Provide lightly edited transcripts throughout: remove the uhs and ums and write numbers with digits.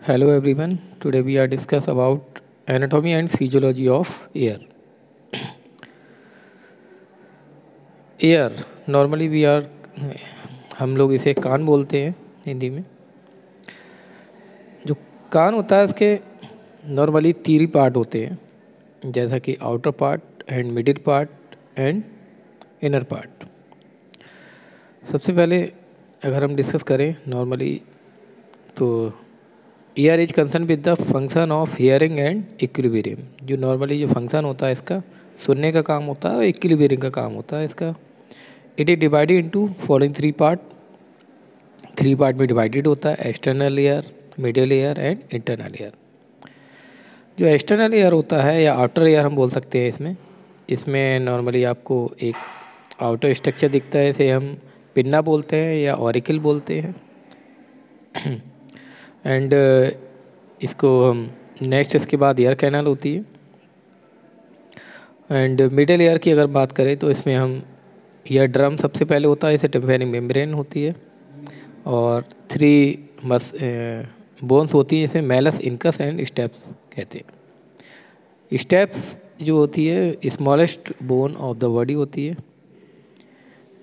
Hello everyone. Today we are discuss about anatomy and physiology of air. Air normally we are हम लोग इसे कान बोलते हैं हिंदी में। जो कान होता है उसके नॉर्मली तीन पार्ट होते हैं, जैसा कि outer part and middle part and inner part. सबसे पहले अगर हम डिस्कस करें नॉर्मली तो year is concern with the function of hearing and equilibrium. जो नॉर्मली जो फंक्शन होता है इसका सुनने का काम होता है और इक्विलिब्रियम का काम होता है इसका। It is divided into following three part में डिवाइडेड होता है: external ear, middle ear and internal ear. जो एक्सटर्नल ईयर होता है या आउटर ईयर हम बोल सकते हैं इसमें नॉर्मली आपको एक आउटर स्ट्रक्चर दिखता है, इसे हम पिन्ना बोलते हैं या ऑरिकल बोलते हैं। एंड इसको हम नेक्स्ट इसके बाद ईयर कैनल होती है। एंड मिडिल ईयर की अगर बात करें तो इसमें हम ईयर ड्रम सबसे पहले होता है, इसे टिम्पैनिक मेम्ब्रेन होती है और थ्री बोन्स होती है, इसे मैलस, इनकस एंड स्टेप्स कहते हैं। स्टेप्स जो होती है smallest bone of the body होती है।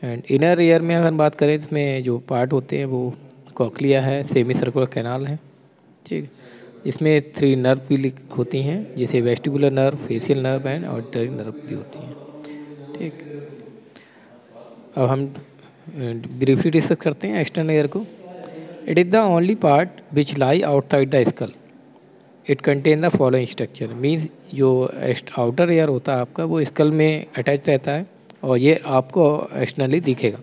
एंड इनर ईयर में अगर बात करें इसमें जो पार्ट होते हैं वो कॉकलिया है, सेमी सर्कुलर कैनाल है, ठीक। इसमें थ्री नर्व भी होती हैं, जैसे vestibular nerve, facial nerve and auditory nerve भी होती हैं, ठीक। अब हम ब्रीफली डिस्कस करते हैं एक्सटर्नल ईयर को। It is the only part which lie outside the skull. It contain the following structure. Means जो आउटर ईयर होता है आपका वो स्कल में अटैच रहता है और ये आपको एक्सटर्नली दिखेगा।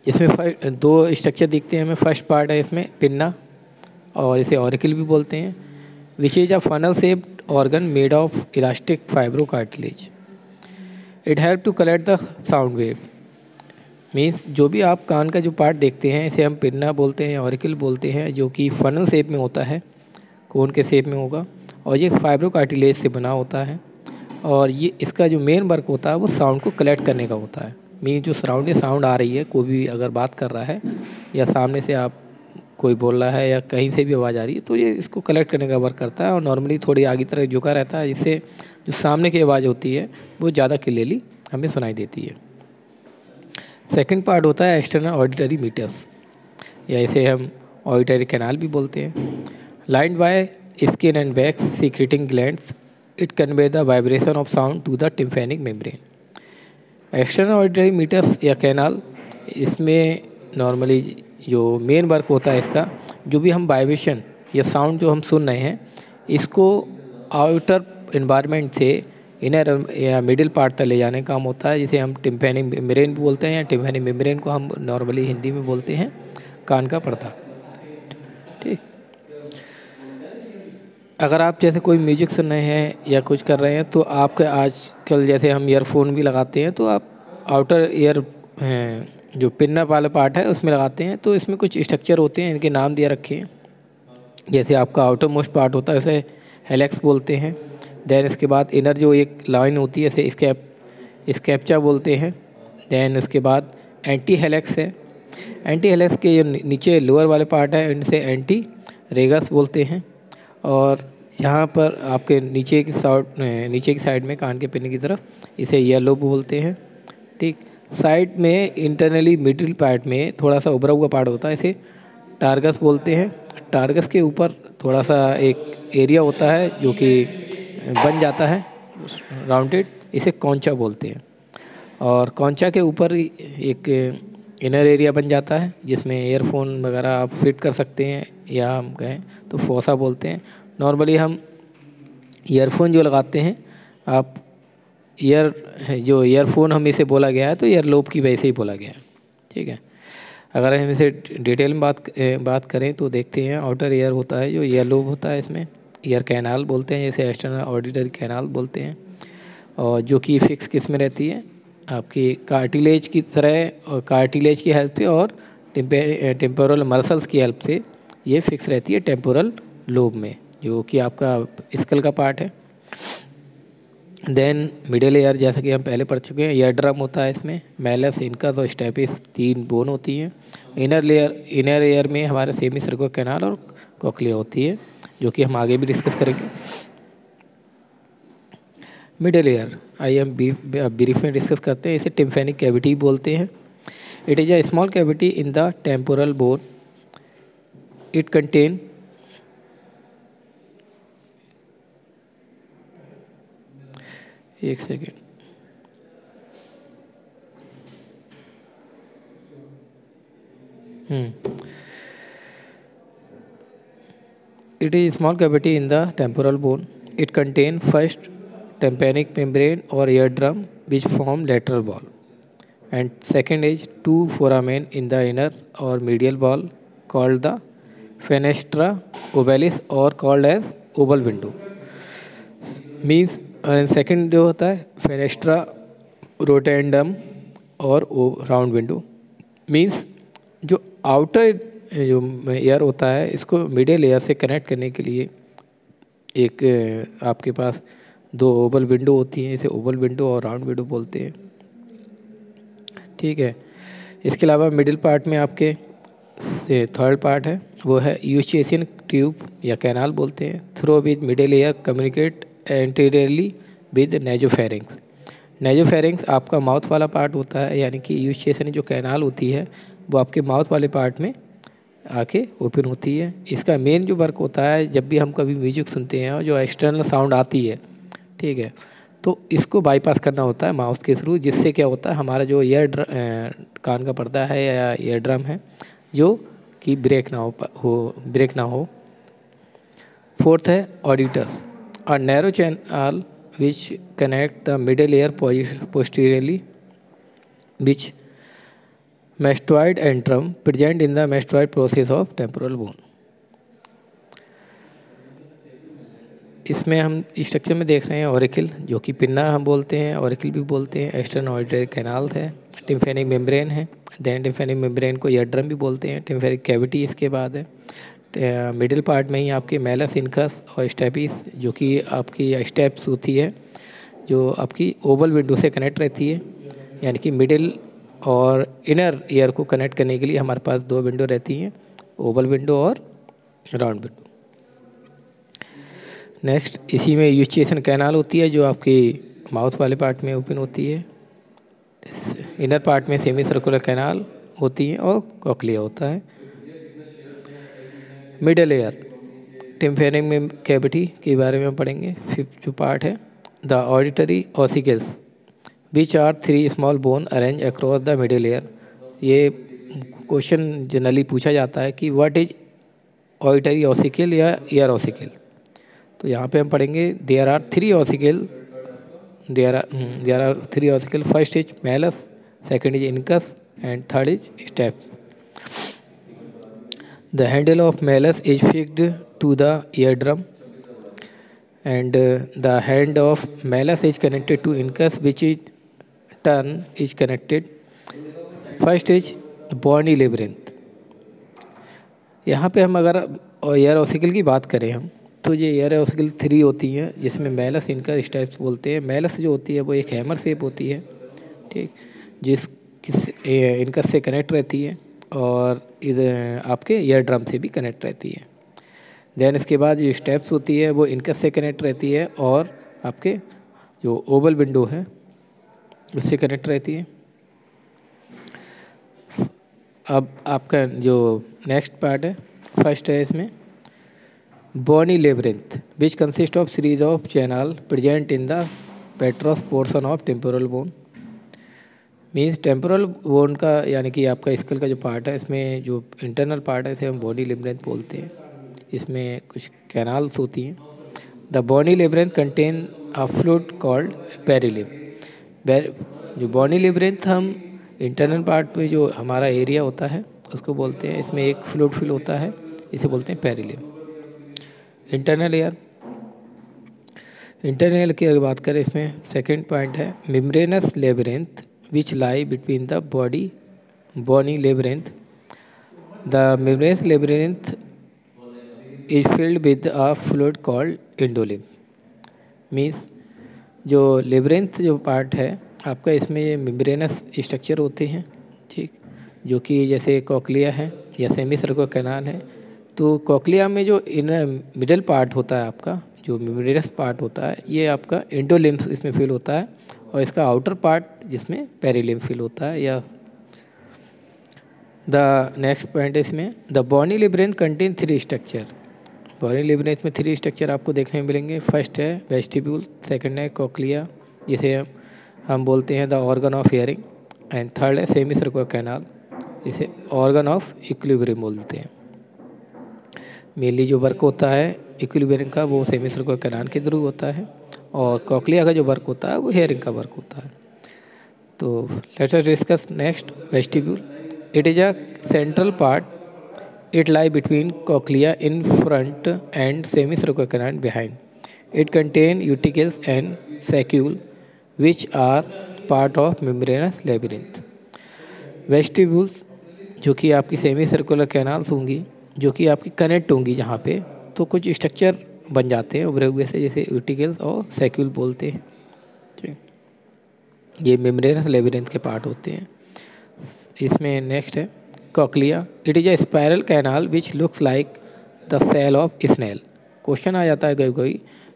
इसमें दो स्ट्रक्चर दिखते हैं हमें। फर्स्ट पार्ट है इसमें पिन्ना और इसे ऑरिकल भी बोलते हैं, which is a funnel shaped organ made of elastic fibrocartilage. It help to collect the sound wave. Means जो भी आप कान का जो पार्ट देखते हैं इसे हम पिन्ना बोलते हैं, ऑरिकल बोलते हैं, जो कि फनल शेप में होता है, कोन के शेप में होगा और ये फाइब्रो कार्टिलेज से बना होता है। और ये इसका जो मेन वर्क होता है वो साउंड को कलेक्ट करने का होता है। मीन जो सराउंडिंग साउंड आ रही है, कोई भी अगर बात कर रहा है या सामने से आप कोई बोल रहा है या कहीं से भी आवाज़ आ रही है, तो ये इसको कलेक्ट करने का वर्क करता है और नॉर्मली थोड़ी आगे तरफ झुका रहता है, जिससे जो सामने की आवाज़ होती है वो ज़्यादा क्लियरली हमें सुनाई देती है। सेकंड पार्ट होता है एक्सटर्नल ऑडिटरी मीटर्स, या इसे हम ऑडिटरी कैनाल भी बोलते हैं। Lined by skin and wax secreting glands, it convey the vibration of sound to the tympanic membrane. External auditory meatus या कैनाल, इसमें नॉर्मली जो मेन वर्क होता है इसका, जो भी हम वाइब्रेशन या साउंड जो हम सुन रहे हैं इसको आउटर इन्वायरमेंट से इनर या मिडिल पार्ट तक ले जाने का काम होता है, जिसे हम टिम्पैनिक मेम्ब्रेन बोलते हैं। या टिम्पैनिक मेम्ब्रेन को हम नॉर्मली हिंदी में बोलते हैं कान का पर्दा, ठीक। अगर आप जैसे कोई म्यूजिक सुन रहे हैं या कुछ कर रहे हैं तो आपके आजकल जैसे हम ईयरफोन भी लगाते हैं, तो आप आउटर ईयर जो पिन्ना वाला पार्ट है उसमें लगाते हैं, तो इसमें कुछ स्ट्रक्चर होते हैं, इनके नाम दिया रखे हैं। जैसे आपका आउटर मोस्ट पार्ट होता है इसे हेलेक्स बोलते हैं। देन इसके बाद इनर जो एक लाइन होती है इसे स्केप्चा बोलते हैं। देन उसके बाद एंटी हेलेक्स है। एंटी हेलेक्स के जो नीचे लोअर वाले पार्ट है इनसे एंटी रेगस बोलते हैं। और यहाँ पर आपके नीचे की साइड में कान के पिन की तरफ इसे ईयर लोब बोलते हैं, ठीक। साइड में इंटरनली मिडिल पार्ट में थोड़ा सा उभरा हुआ पार्ट होता है, इसे टारगस बोलते हैं। टारगस के ऊपर थोड़ा सा एक एरिया होता है जो कि बन जाता है राउंडेड, इसे कौंचा बोलते हैं। और कौंचा के ऊपर एक इनर एरिया बन जाता है जिसमें ईयरफोन वगैरह आप फिट कर सकते हैं, या हम कहें तो फोसा बोलते हैं। नॉर्मली हम ईयरफोन जो लगाते हैं, आप जो ईयरफोन हम इसे बोला गया है तो ईयर लोब की वजह से ही बोला गया है, ठीक है। अगर हम इसे डिटेल में बात करें तो देखते हैं आउटर ईयर होता है जो ईयर लोब होता है, इसमें ईयर कैनाल बोलते हैं, जैसे एक्सटर्नल ऑडिटरी कैनाल बोलते हैं, और जो कि फिक्स किस में रहती है आपकी कार्टिलेज की तरह, और कार्टिलेज की हेल्प से और टेम्पोरल मसल्स की हेल्प से ये फिक्स रहती है टेम्पोरल लोब में, जो कि आपका स्कल का पार्ट है। देन मिडिल ईयर, जैसा कि हम पहले पढ़ चुके हैं, ईयर ड्रम होता है, इसमें मैलस, इनकस और स्टेपिस तीन बोन होती हैं। इनर ईयर में हमारे सेमी सर्कुलर कैनाल और कॉकलिया होती है, जो कि हम आगे भी डिस्कस करेंगे। मिडिल ईयर आइए हम ब्रीफ में डिस्कस करते हैं। इसे टिम्फेनिक कैविटी बोलते हैं। It is a small cavity in the temporal bone. It contain एक second It is a small cavity in the temporal bone. It contains first tympanic membrane or eardrum which form lateral wall, and second is two foramen in the inner or medial wall called the fenestra ovalis or called as oval window. Means second जो होता है fenestra rotundum और round window. Means जो outer जो air होता है इसको middle air से कनेक्ट करने के लिए एक आपके पास दो ओवल विंडो होती हैं, इसे ओवल विंडो और राउंड विंडो बोलते हैं। ठीक है, इसके अलावा मिडिल पार्ट में आपके थर्ड पार्ट है, वो है यूस्टेशियन ट्यूब या कैनाल बोलते हैं। Through with middle ear communicate anteriorly with nasopharynx. Nasopharynx आपका माउथ वाला पार्ट होता है, यानी कि यूस्टेशियन जो कैनाल होती है वो आपके माउथ वाले पार्ट में आके ओपन होती है। इसका मेन जो वर्क होता है, जब भी हम कभी म्यूजिक सुनते हैं और जो एक्सटर्नल साउंड आती है, ठीक है, तो इसको बाईपास करना होता है माउथ के थ्रू, जिससे क्या होता है हमारा जो कान का पर्दा है या ईयर ड्रम है जो कि ब्रेक ना हो। फोर्थ है aditus, a narrow channel which connect the middle ear posteriorly which mastoid antrum present in the mastoid process of temporal bone। इसमें हम स्ट्रक्चर में देख रहे हैं ऑरिकल, जो कि पिन्ना हम बोलते हैं, ऑरिकल भी बोलते हैं। एक्सटर्नल ऑडिटरी कैनाल्स है, टिम्फेनिक मेम्ब्रेन है, देन टिम्फेनिक मेम्ब्रेन को ईयरड्रम भी बोलते हैं। टिम्फेनिक कैविटी इसके बाद है। मिडिल पार्ट में ही आपके मेलस इनकस और स्टेपिस, जो कि आपकी स्टेप्स होती है जो आपकी ओवल विंडो से कनेक्ट रहती है, यानी कि मिडिल और इनर ईयर को कनेक्ट करने के लिए हमारे पास दो विंडो रहती हैं, ओवल विंडो और राउंड विंडो। नेक्स्ट इसी में यूस्टेशियन कैनाल होती है, जो आपकी माउथ वाले पार्ट में ओपन होती है। इनर पार्ट में सेमी सर्कुलर कैनाल होती है और कॉकलिया होता है। मिडिल ईयर टिम्फेनिक में कैविटी के बारे में पढ़ेंगे। फिफ्थ जो पार्ट है, the auditory ossicles which are three small bone arrange across the middle ear. ये क्वेश्चन जनरली पूछा जाता है कि व्हाट इज ऑडिटरी ऑसिकल या ईयर ऑसिकल। तो यहाँ पे हम पढ़ेंगे there are three ossicle, there are three ossicle. First is malleus, second is incus and third is stapes. The handle of malleus is fixed to the eardrum and the hand of malleus is connected to incus which is turn is connected। first is bony labyrinth। यहाँ पे हम अगर year ossicle की बात करें हम, तो ये ईयर ऑसिकल थ्री होती हैं, जिसमें मेलस इनकस स्टेप्स बोलते हैं। मेलस जो होती है वो एक हैमर शेप होती है, ठीक, इनकस से कनेक्ट रहती है और इधर आपके ईयर ड्रम से भी कनेक्ट रहती है। देन इसके बाद जो स्टेप्स होती है वो इनकस से कनेक्ट रहती है और आपके जो ओवल विंडो है उससे कनेक्ट रहती है। अब आपका जो नेक्स्ट पार्ट है, फर्स्ट है इसमें bony labyrinth which consist of series of channel present in the petrous portion of temporal bone. Means temporal bone का, यानी कि आपका स्कल का जो पार्ट है, इसमें जो इंटरनल पार्ट है इसे हम बोनी लेब्रिंथ बोलते हैं। इसमें कुछ कैनाल्स होती हैं। The bony labyrinth contain a fluid called perilymph. जो बोनी लेब्रिंथ हम इंटरनल पार्ट में जो हमारा एरिया होता है उसको बोलते हैं, इसमें एक फ्लूइड फिल होता है, इसे बोलते हैं पेरिलिम। इंटरनल एयर, इंटरनल की अगर बात करें, इसमें सेकेंड पॉइंट है membranous labyrinth which lie between the body bony labyrinth. The membranous labyrinth is filled with a fluid called endolymph। Means जो लेब्रिंथ जो पार्ट है आपका, इसमें ये मेम्ब्रेनस स्ट्रक्चर होते हैं, ठीक, जो कि जैसे कॉकलिया है या सेमी सर्कुलर कैनाल है, तो कॉकलिया में जो इनर मिडल पार्ट होता है आपका, जो मेम्ब्रेनस पार्ट होता है, ये आपका एंडोलिम्फ इसमें फिल होता है, और इसका आउटर पार्ट जिसमें पेरिलिम्फ फिल होता है। या द नेक्स्ट पॉइंट इसमें the bony labyrinth contain 3 structure. Bony labyrinth में 3 स्ट्रक्चर आपको देखने में मिलेंगे। फर्स्ट है वेस्टिब्यूल, सेकंड है कॉकलिया जिसे हम बोलते हैं the organ of hearing, and third है सेमी सर्कुलर कैनाल जिसे ऑर्गन ऑफ इक्विलिब्रियम बोलते हैं। मेनली जो वर्क होता है इक्विलिब्रियम का वो सेमी सर्कुलर कैनाल के थ्रू होता है, और कॉकलिया का जो वर्क होता है वो हियरिंग का वर्क होता है। तो let's us discuss next vestibule. It is a central part, it lie between cochlea in front and semicircular canal behind. It contain uticles and saccule which are part of membranous labyrinth. Vestibules जो कि आपकी semi circular canals होंगी, जो कि आपकी connect होंगी जहाँ पे, तो कुछ स्ट्रक्चर बन जाते हैं उभरे हुए से, जैसे यूटिकल्स और सैक्यूल बोलते हैं। ठीक, ये मेम्ब्रेनस लेबिरिंथ के पार्ट होते हैं। इसमें नेक्स्ट है cochlea. It is a spiral canal which looks like the shell of snail. Question आ जाता है कभी कभी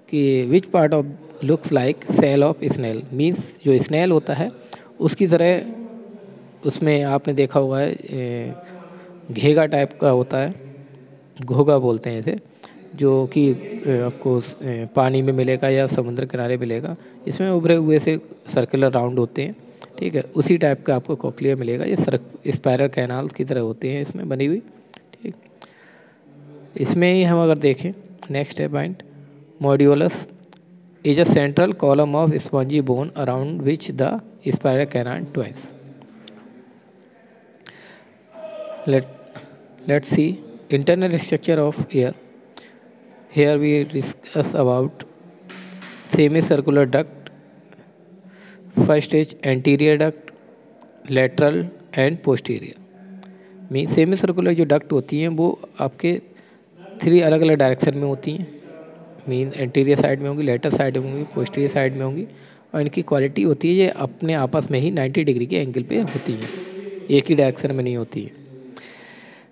कि which part of looks like shell of snail, means जो स्नेल होता है उसकी तरह उसमें आपने देखा होगा है घेगा टाइप का होता है, घोगा बोलते हैं इसे, जो कि आपको पानी में मिलेगा या समुद्र किनारे मिलेगा। इसमें उभरे हुए से सर्कुलर राउंड होते हैं। ठीक है, उसी टाइप का आपको कॉकलिया मिलेगा। ये स्पायरल कैनाल की तरह होते हैं इसमें बनी हुई। ठीक, इसमें ही हम अगर देखें नेक्स्ट है point, modulus is a central column of spongy bone around which the spiral canal twice. Let's see internal structure of ear. Here we discuss about semicircular duct. First is anterior duct, lateral and posterior. Mean semi circular जो duct होती हैं वो आपके 3 अलग अलग direction में होती हैं। मीन एंटीरियर साइड में होंगी, लेटरल साइड में होंगी, पोस्टीरियर साइड में होंगी, और इनकी क्वालिटी होती है ये अपने आपस में ही 90 डिग्री के एंगल पे होती हैं, एक ही डायरेक्शन में नहीं होती है।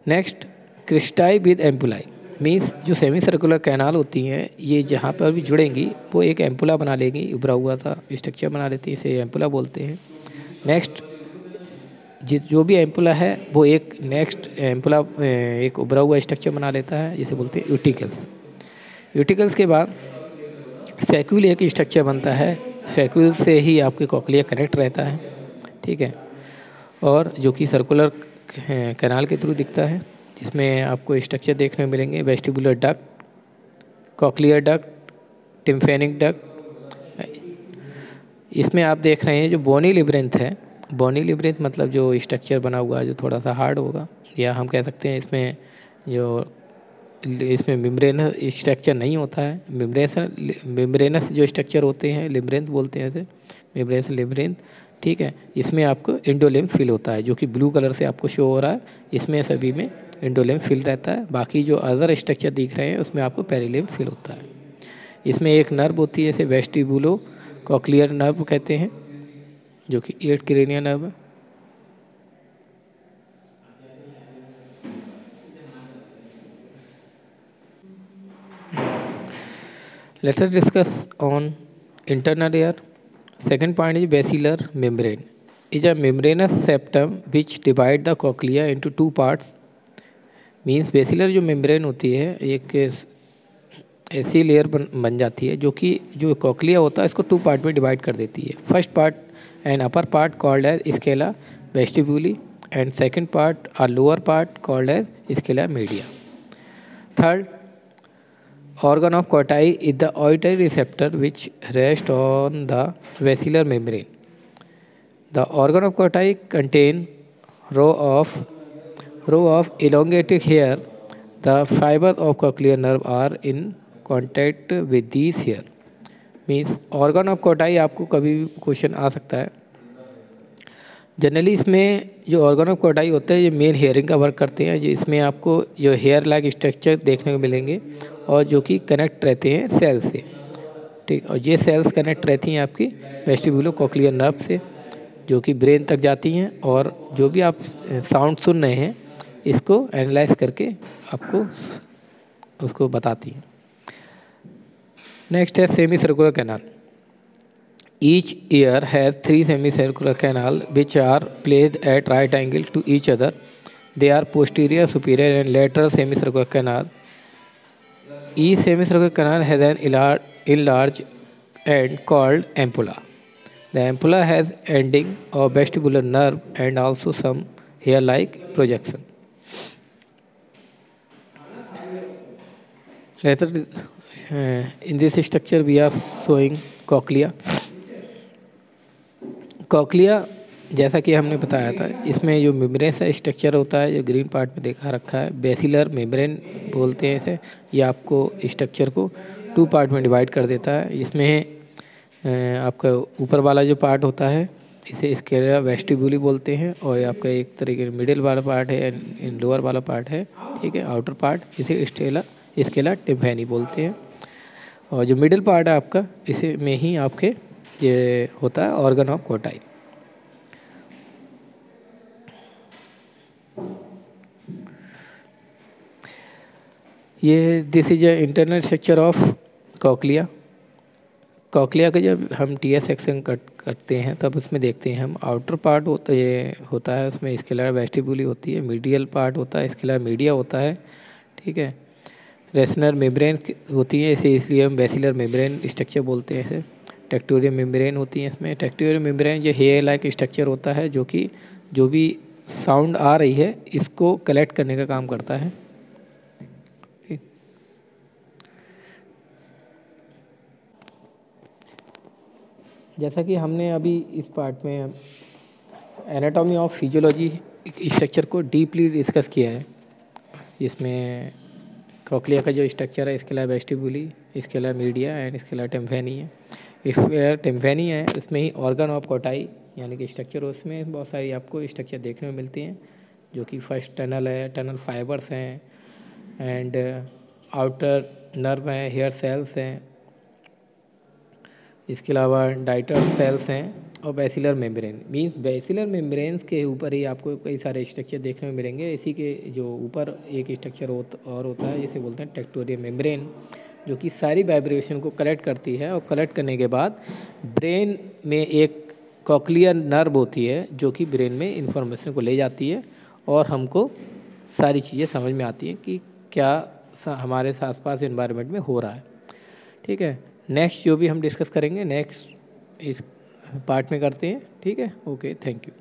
नेक्स्ट क्रिस्टाई विद एम्पुलाई, मीन्स जो सेमी सर्कुलर कैनाल होती हैं ये जहाँ पर भी जुड़ेंगी वो एक एम्पुला बना लेंगी, उभरा हुआ था स्ट्रक्चर बना लेती है, इसे एम्पुला बोलते हैं। नेक्स्ट जो भी एम्पुला है वो एक नेक्स्ट एम्पुला एक उभरा हुआ स्ट्रक्चर बना लेता है, जिसे बोलते हैं यूटिकल्स। यूटिकल्स के बाद सैक्यूल एक स्ट्रक्चर बनता है, सैक्यूल से ही आपके कॉकलिया कनेक्ट रहता है। ठीक है, और जो कि सर्कुलर कैनाल के थ्रू दिखता है, जिसमें आपको स्ट्रक्चर देखने को मिलेंगे vestibular duct, cochlear duct, tympanic duct. इसमें आप देख रहे हैं जो बोनी लेबिरिंथ है, बोनी लेबिरिंथ मतलब जो स्ट्रक्चर बना हुआ है जो थोड़ा सा हार्ड होगा, या हम कह सकते हैं इसमें मेम्ब्रेनस स्ट्रक्चर नहीं होता है। मेम्ब्रेनस जो स्ट्रक्चर होते हैं लेबिरिंथ बोलते हैं इसे, मेम्ब्रेनस लेबिरिंथ। ठीक है, इसमें आपको एंडोलिम्फ फिल होता है जो कि ब्लू कलर से आपको शो हो रहा है, इसमें सभी में एंडोलिम्फ फिल रहता है। बाकी जो अदर स्ट्रक्चर दिख रहे हैं उसमें आपको पेरिलिम्फ फिल होता है। इसमें एक नर्व होती है इसे वेस्टिबुलो कॉकलियर नर्व कहते हैं, जो कि 8 क्रेनियल नर्व है। Let us discuss on internal ear. Second point is basilar membrane. Is a membranous septum which divide the cochlea into 2 parts. Means basilar जो membrane होती है एक ऐसी लेयर बन जाती है जो कि जो कॉकलिया होता है इसको 2 पार्ट में डिवाइड कर देती है। First part and upper part called as scala vestibuli, and second part और lower part called as scala media. Third, organ of Corti is the auditory receptor which rests on the basilar membrane. The organ of Corti contain row of elongated hair. The fibers of cochlear nerve are in contact with these hair. Means organ of Corti आपको कभी भी question आ सकता है। Generally इसमें जो organ of कोटाई होता है ये मेन हेयरिंग का वर्क करते हैं, जो इसमें आपको जो हेयर लाइक स्ट्रक्चर देखने को मिलेंगे और जो कि कनेक्ट रहते हैं सेल से। ठीक, और ये सेल्स कनेक्ट रहती हैं आपकी वेस्टिबुलो कॉकलियर नर्व से, जो कि ब्रेन तक जाती हैं, और जो भी आप साउंड सुन रहे हैं इसको एनालाइज करके आपको उसको बताती हैं। नेक्स्ट है semicircular canal. Each ear has 3 semicircular canal which are placed at right angle to each other. They are posterior, superior and lateral semicircular canal. Each semicircular canal has an enlarged end called ampulla. The ampulla has ending of vestibular nerve and also some hair-like projection. Later, in this structure, we are showing cochlea. Cochlea, जैसा कि हमने बताया था, इसमें जो membrane सा structure होता है, जो ग्रीन पार्ट में देखा रखा है, बेसिलर मेम्ब्रेन बोलते हैं इसे। ये आपको स्ट्रक्चर को 2 पार्ट में डिवाइड कर देता है। इसमें आपका ऊपर वाला जो पार्ट होता है इसे स्केला वेस्टिब्यूली बोलते हैं, और ये आपका एक तरीके से मिडिल वाला पार्ट है, लोअर वाला पार्ट है, ठीक है, आउटर पार्ट इसे स्केला टिम्पैनी बोलते हैं। और जो मिडिल पार्ट है आपका, इसे में ही आपके ये होता है ऑर्गन ऑफ कोटाई। ये this is a internal structure of cochlea. Cochlea का जब हम टीएस सेक्शन करते हैं तब उसमें देखते हैं हम आउटर पार्ट होता है, उसमें स्केलर वेस्टिब्यूली होती है, मीडियल पार्ट होता है, स्केलर मीडिया होता है, ठीक है, रेसनर मेम्ब्रेन होती है, इसे इसलिए हम बेसिलर मेम्ब्रेन स्ट्रक्चर बोलते हैं इसे। टेक्टोरियल मेम्ब्रेन होती है इसमें। टेक्टोरियल मेम्ब्रेन जो हेयर लाइक स्ट्रक्चर होता है, जो कि जो भी साउंड आ रही है इसको कलेक्ट करने का काम करता है। जैसा कि हमने अभी इस पार्ट में एनाटॉमी ऑफ फिजियोलॉजी स्ट्रक्चर को डीपली डिस्कस किया है। इसमें कॉकलिया का जो स्ट्रक्चर है, scala vestibuli, scala media and scala tympani है। स्केला टिम्पैनी है, इसमें ही ऑर्गन ऑफ कोटाई यानी कि स्ट्रक्चर, उसमें बहुत सारी आपको स्ट्रक्चर देखने में मिलती हैं, जो कि फर्स्ट टनल है, टनल फाइबर्स हैं, एंड आउटर नर्व हैं, हेयर सेल्स हैं, इसके अलावा डाइटर सेल्स हैं, और basilar membrane. Means basilar membranes के ऊपर ही आपको कई सारे स्ट्रक्चर देखने में मिलेंगे। इसी के जो ऊपर एक स्ट्रक्चर और होता है जिसे बोलते हैं टेक्टोरियल मेम्ब्रेन, जो कि सारी वाइब्रेशन को कलेक्ट करती है, और कलेक्ट करने के बाद ब्रेन में एक कॉकलियर नर्व होती है जो कि ब्रेन में इंफॉर्मेशन को ले जाती है, और हमको सारी चीज़ें समझ में आती हैं कि क्या हमारे आसपास एनवायरनमेंट में हो रहा है, ठीक है। नेक्स्ट जो भी हम डिस्कस करेंगे नेक्स्ट इस पार्ट में करते हैं, ठीक है। Okay, thank you.